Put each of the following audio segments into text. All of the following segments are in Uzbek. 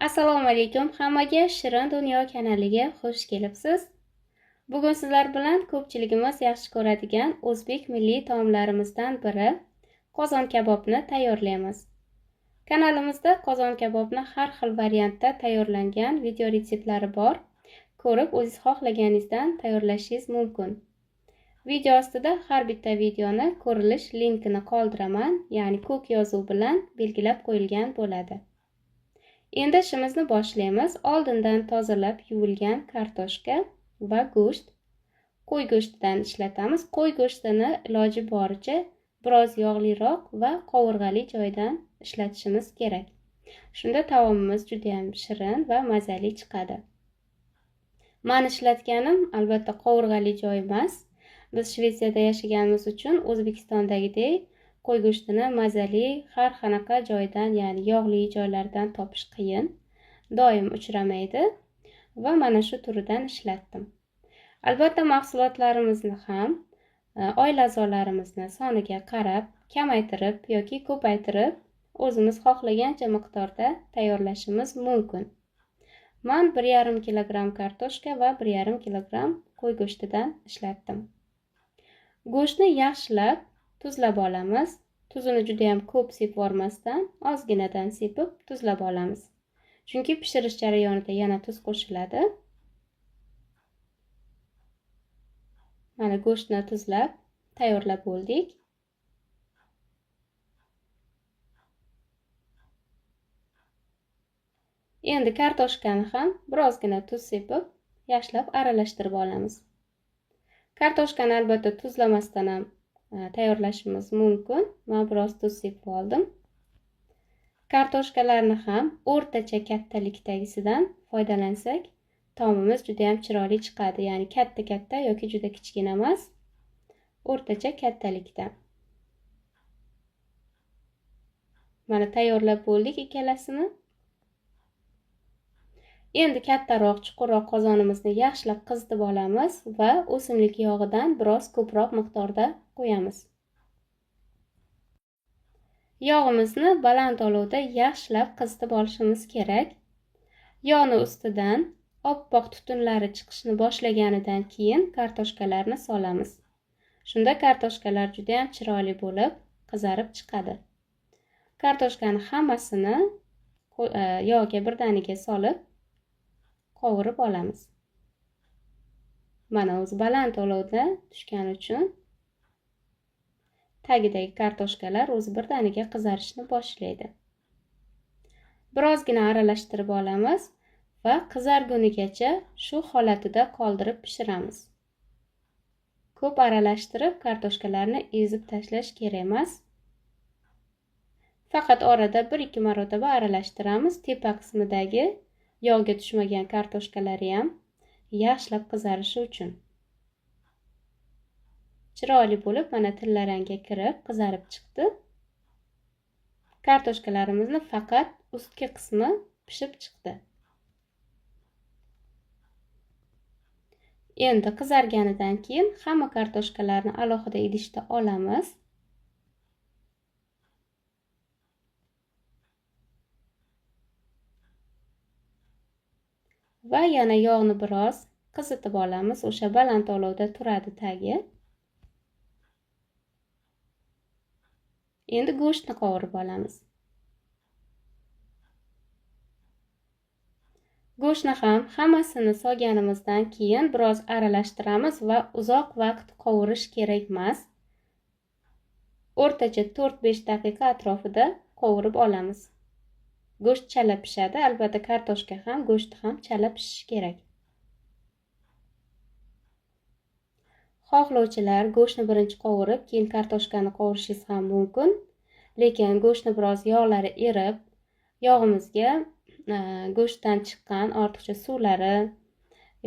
Assalomu alaykum hammaga, Shirin Dunyo kanaliga xush kelibsiz. Bugun sizlar bilan ko'pchiligimiz yaxshi ko'radigan o'zbek milliy taomlarimizdan biri qozon kabobni tayyorlaymiz. Kanalimizda qozon kabobni har xil variantda tayyorlangan video retseptlari bor. Ko'rib, o'zingiz xohlaganingizdan tayyorlashingiz mumkin. Video ostida har bitta videoni ko'rilish linkini qoldiraman, ya'ni ko'k yozuv bilan belgilab qo'yilgan bo'ladi. Endi ishimizni boshlaymiz. Oldindan tozalab yuvilgan kartoshka va go'sht, qo'y go'shtidan ishlatamiz. Qo'y go'shtini iloji boricha biroz yog'liroq va qovurg'ali joydan ishlatishimiz kerak. Shunda taomimiz juda ham shirin va mazali chiqadi. Men ishlatganim albatta qovurg'ali joy emas. Biz Shvetsiyada yashaganimiz uchun O'zbekistondagidek qo'y go'shtini mazali har qanaqa joydan, ya'ni yog'li joylardan topish qiyin, doim uchramaydi va mana shu turidan ishlatdim. Albatta mahsulotlarimizni ham oila a'zolarimizni soniga qarab kamaytirib yoki ko'paytirib o'zimiz xohlagancha miqdorda tayyorlashimiz mumkin. Men 1,5 kilogramm kartoshka va 1,5 kilogramm qo'y go'shtidan ishlatdim. Go'shtni yaxshilab tuzlab olamiz. Tuzini juda ham ko'p sepib yubormasdan, ozginadan sepib tuzlab olamiz. Chunki pishirish jarayonida yana tuz qo'shiladi. Mana go'shtni tuzlab tayyorlab bo'ldik. Endi kartoshkani ham birozgina tuz sepib, yaxshilab aralashtirib olamiz. Kartoshkani albatta tuzlamasdan ham tayyorlashimiz mumkin. Men biroz tuz sepib oldim. Kartoshkalarni ham o'rtacha kattalikdagisidan foydalansak, taomimiz juda ham chiroyli chiqadi. Ya'ni katta yoki juda kichkina emas, o'rtacha kattalikda. Mana tayyorlab bo'ldik ikkalasini. Endi kattaroq, chuqurroq qozonimizni yaxshilab qizitib olamiz va o'simlik yog'idan biroz ko'proq miqdorda qo'yamiz. Yog'imizni baland olovda yaxshilab qizitib olishimiz kerak. Yog'ni ustidan oppoq tutunlari chiqishni boshlaganidan keyin kartoshkalarni solamiz. Shunda kartoshkalar juda ham chiroyli bo'lib qizarib chiqadi. Kartoshkani hammasini yog'ga birdaniga solib qovurib olamiz. Mana o'zi baland olovda tushgani uchun tagidagi kartoshkalar o'zi birdaniga qizarishni boshlaydi. Birozgina aralashtirib olamiz va qizargunigacha shu holatida qoldirib pishiramiz. Ko'p aralashtirib kartoshkalarni ezib tashlash kerak emas. Faqat orada 1-2 marotaba aralashtiramiz. Tepa qismidagi yog'ga tushmagan kartoshkalari ham yaxshilab qizarishi uchun. Chiroyli bo'lib mana tilla rangga kirib qizarib chiqdi. Kartoshkalarimizni faqat ustki qismi pishib chiqdi. Endi qizarganidan keyin hamma kartoshkalarni alohida idishda olamiz. Va yana yog'ni biroz qizitib olamiz. O'sha baland olovda turadi tagi. Endi go'shtni qovurib olamiz. Go'shtni ham hammasini solganimizdan keyin biroz aralashtiramiz va uzoq vaqt qovurish kerak emas. O'rtacha 4-5 daqiqa atrofida qovurib olamiz. Go'sht chala pishadi, albatta kartoshka ham, go'sht ham chala pishishi kerak. Xohlovchilar go'shtni birinchi qovurib, keyin kartoshkani qovurishingiz ham mumkin. Lekin go'shtni biroz yog'lari erib, yog'imizga go'shtdan chiqqan ortiqcha suvlari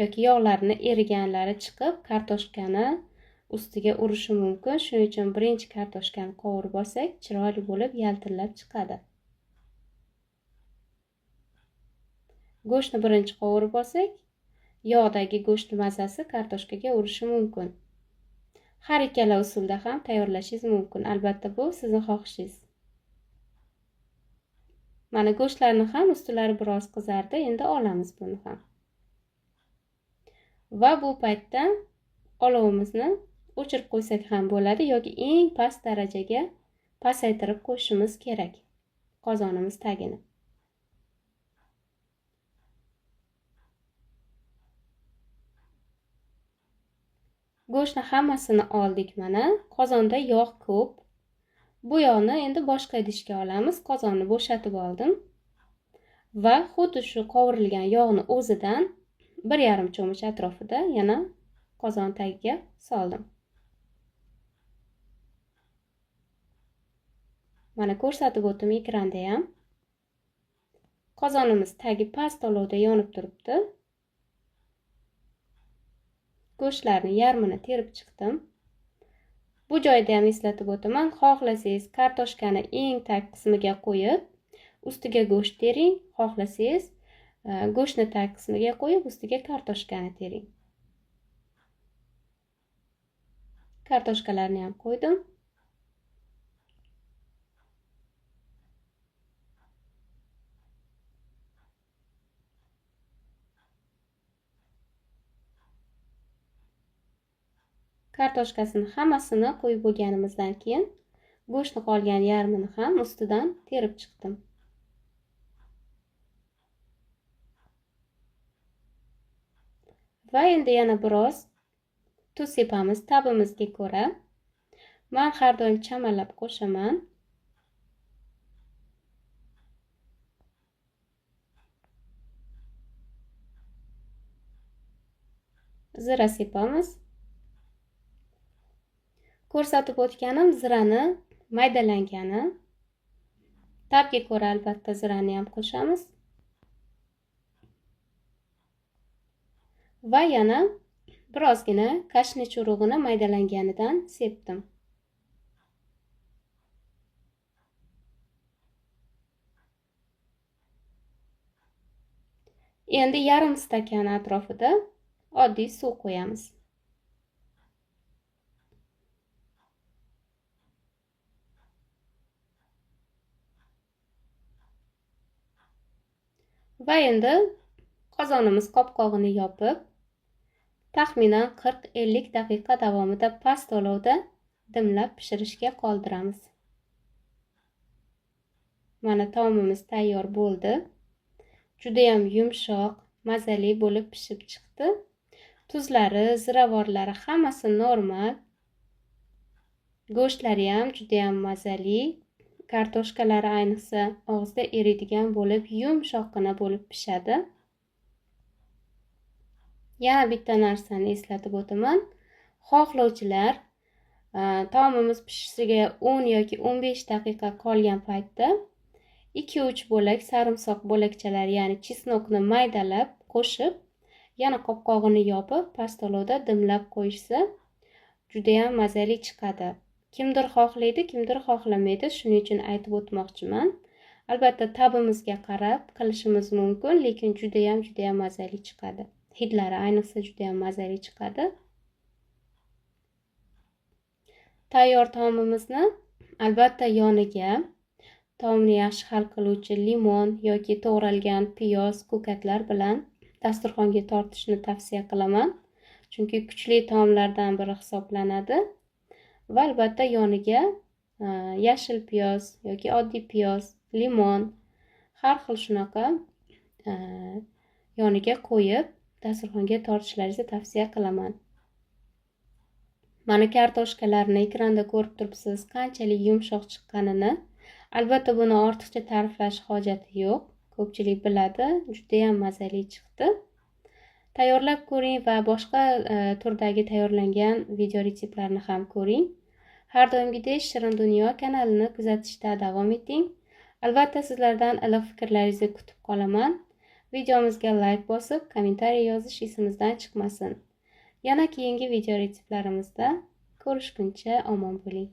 yoki yog'larini eriganlari chiqib, kartoshkani ustiga urishi mumkin. Shuning uchun birinchi kartoshkani qovurib olsak, chiroyli bo'lib yaltillab chiqadi. Go'shtni birinchi qovurib olsak, yog'dagi go'shtning mazasi kartoshkaga urishi mumkin. Har ikkala usulda ham tayyorlashingiz mumkin. Albatta bu sizning xohishingiz. Mana go'shtlarni ham ustilari biroz qizardi. Endi olamiz buni ham. Va bu paytda olovimizni o'chirib qo'ysak ham bo'ladi yoki eng past darajaga pasaytirib qo'yishimiz kerak qozonimiz tagini. Go'shtni hammasini oldik mana. Qozonda yog' ko'p. Bu yog'ni endi boshqa idishga olamiz. Qozonni bo'shatib oldim. Va xuddi shu qovurilgan yog'ni o'zidan 1,5 cho'mich atrofida yana qozon tagiga soldim. Mana ko'rsatib o'tdim ekranda ham. Qozonimiz tagi past olovda yonib turibdi. Go'shtlarni yarmini terib chiqdim. Bu joyda ham eslatib o'taman, xohlasangiz kartoshkani eng tag qismiga qo'yib, ustiga go'sht tering, xohlasangiz go'shtni tag qismiga qo'yib, ustiga kartoshkani tering. Kartoshkalarni ham qo'ydim. Kartoshkasini hammasini qo'yib bo'lganimizdan keyin go'shtni qolgan yarmini ham ustidan terib chiqdim. Va endi yana biroz tuz sepamiz tabimizga ko'ra. Men har doim chamalab qo'shaman. Zira sepamiz. Ko'rsatib o'tganim zirani maydalangani. Tabga ko'ra albatta zirani ham qo'shamiz. Va yana birozgina kashnich urug'ini maydalanganidan sepdim. Endi yarim stakan atrofida oddiy suv qo'yamiz. Va endi qozonimiz qopqog'ini yopib, taxminan 40-50 daqiqa davomida past olovda dimlab pishirishga qoldiramiz. Mana taomimiz tayyor bo'ldi. Juda ham yumshoq, mazali bo'lib pishib chiqdi. Tuzlari, ziravorlari hammasi normal. Go'shtlari ham juda ham mazali. Kartoshkalari ayniqsa og'izda eriydigan bo'lib, yumshoqqina bo'lib pishadi. Yana bitta narsani eslatib o'taman. Xohlovchilar taomimiz pishishiga 10 yoki 15 daqiqa qolgan paytda 2-3 bo'lak sarimsoq bo'lakchalari, ya'ni chesnokni maydalab qo'shib, yana qopqog'ini yopib, past olovda dimlab qo'yishsa, juda ham mazali chiqadi. Kimdir xohlaydi, kimdir xohlamaydi. Shuning uchun aytib o'tmoqchiman. Albatta tabimizga qarab qilishimiz mumkin, lekin juda ham mazali chiqadi. Hidlari ayniqsa juda ham mazali chiqadi. Tayyor taomimizni albatta yoniga taomni yaxshi hal qiluvchi limon yoki to'g'ralgan piyoz, ko'katlar bilan dasturxonga tortishni tavsiya qilaman. Chunki kuchli taomlardan biri hisoblanadi. Va albatta yoniga yashil piyoz yoki oddiy piyoz, limon, har xil shunaqa yoniga qo'yib dasturxonga tortishlaringizni tavsiya qilaman. Mana kartoshkalarni ekranda ko'rib turibsiz, qanchalik yumshoq chiqqanini. Albatta buni ortiqcha ta'riflash hojati yo'q. Ko'pchilik biladi, juda ham mazali chiqdi. Tayyorlab ko'ring va boshqa turdagi tayyorlangan video retseptlarni ham ko'ring. Har doimgidek Shirin Dunyo kanalini kuzatishda davom eting. Albatta sizlardan iliq fikrlaringizni kutib qolaman. Videomizga like bosib, kommentariy yozish esimizdan chiqmasin. Yana keyingi video retseptlarimizda ko'rishguncha omon bo'ling.